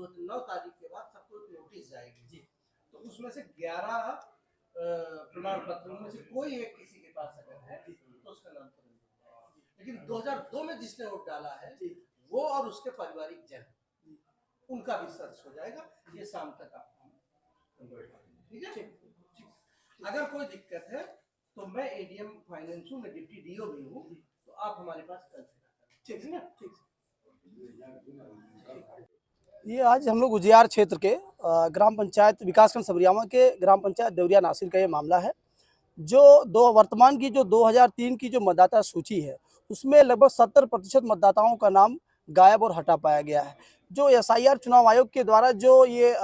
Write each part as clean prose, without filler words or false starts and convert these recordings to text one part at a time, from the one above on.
9 तारीख के बाद सबको एक नोटिस जाएगी जी। तो उसमें से 11 प्रमाण पत्रों में से कोई एक किसी के पास अगर है तो उसका नाम तुरंत, लेकिन 2002 में जिसने वोट डाला है वो और उसके पारिवारिक जन उनका भी सर्च हो जाएगा। ये शाम तक आपको, ठीक है। अगर कोई दिक्कत है तो मैं एडीएम फाइनेंस हूँ, मैं डिप्टी डीओ भी हूँ, तो आप हमारे पास कल से, ठीक है ना? ठीक। ये आज हम लोग उजियार क्षेत्र के ग्राम पंचायत विकासखंड सबरियामा के ग्राम पंचायत देवरिया नासिर का ये मामला है। जो वर्तमान की जो 2003 की जो मतदाता सूची है उसमें लगभग 70% मतदाताओं का नाम गायब और हटा पाया गया है। जो एसआईआर चुनाव आयोग के द्वारा जो ये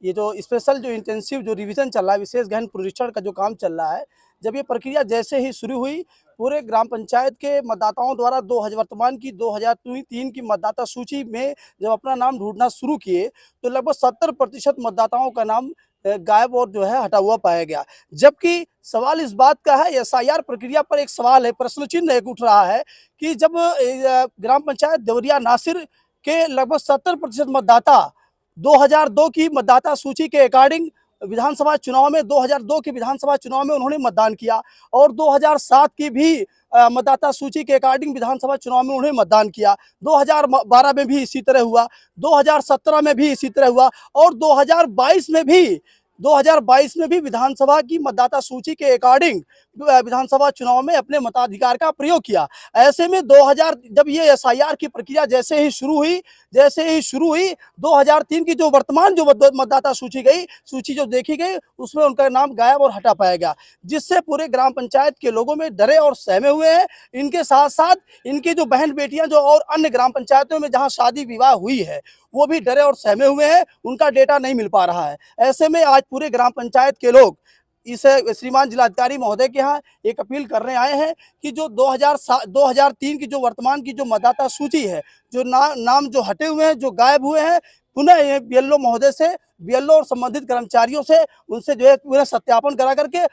जो स्पेशल जो इंटेंसिव जो रिवीजन चल रहा है, विशेष गहन पुनरीक्षण का जो काम चल रहा है, जब ये प्रक्रिया जैसे ही शुरू हुई, पूरे ग्राम पंचायत के मतदाताओं द्वारा वर्तमान की 2003 की मतदाता सूची में जब अपना नाम ढूंढना शुरू किए तो लगभग 70% मतदाताओं का नाम गायब और जो है हटा हुआ पाया गया। जबकि सवाल इस बात का है, एसआईआर प्रक्रिया पर एक सवाल है, प्रश्न चिन्ह एक उठ रहा है कि जब ग्राम पंचायत देवरिया नासिर के लगभग 70% मतदाता 2002 की मतदाता सूची के अकॉर्डिंग विधानसभा चुनाव में 2002 के विधानसभा चुनाव में उन्होंने मतदान किया और 2007 की भी मतदाता सूची के अकॉर्डिंग विधानसभा चुनाव में उन्होंने मतदान किया। 2012 में भी इसी तरह हुआ, 2017 में भी इसी तरह हुआ और 2022 में भी विधानसभा की मतदाता सूची के अकॉर्डिंग विधानसभा चुनाव में अपने मताधिकार का प्रयोग किया। ऐसे में जब ये एसआईआर की प्रक्रिया जैसे ही शुरू हुई 2003 की जो वर्तमान जो मतदाता सूची जो देखी गई उसमें उनका नाम गायब और हटा पाया गया, जिससे पूरे ग्राम पंचायत के लोगों में डरे और सहमे हुए हैं। इनके साथ साथ इनकी जो बहन बेटियां जो और अन्य ग्राम पंचायतों में जहां शादी विवाह हुई है वो भी डरे और सहमे हुए हैं, उनका डेटा नहीं मिल पा रहा है। ऐसे में आज पूरे ग्राम पंचायत के लोग इस श्रीमान जिलाधिकारी महोदय के यहाँ एक अपील करने आए हैं कि जो 2003 की जो वर्तमान की जो मतदाता सूची है, जो नाम जो हटे हुए हैं, जो गायब हुए हैं, पुनः बीएलओ महोदय से, बीएलओ और संबंधित कर्मचारियों से उनसे जो है पूरा सत्यापन करा करके